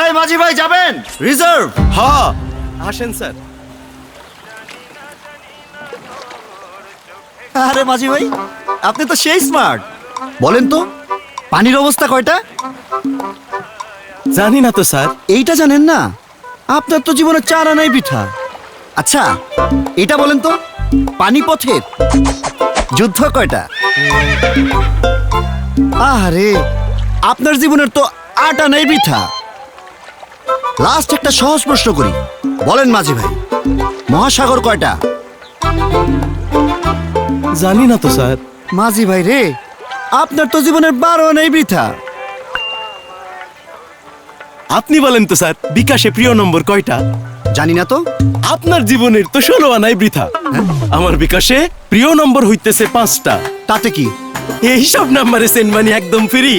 এই মাঝি ভাই যাবেন রিজার্ভ? হ্যাঁ আসেন স্যার। আরে মাঝি ভাই, আপনি তো সেই স্মার্ট। বলেন তো, পানির অবস্থা কয়টা? জানি না তো স্যার। এইটা জানেন না? আপনার তো জীবনে 4 আনাই বৃথা। আচ্ছা, এটা বলেন তো, পানিপথের যুদ্ধ কয়টা? আরে, আপনার জীবনের তো 8 আনাই বৃথা। লাস্ট একটা সহজ প্রশ্ন করি, বলেন মাঝি ভাই, মহাসাগর কয়টা? জানি না তো স্যার। মাঝি ভাই রে, আপনার তো জীবনের 12 আনাই বৃথা। আপনি বলেন তো স্যার, বিকাশে প্রিয় নম্বর কয়টা? জানি না তো। আপনার জীবনের তো 16 আনাই বৃথা। আমার বিকাশে প্রিয় নম্বর হইতেছে 5টা। তাতে কি? এই সব নাম্বারে সেন্ড মানি একদম ফ্রি।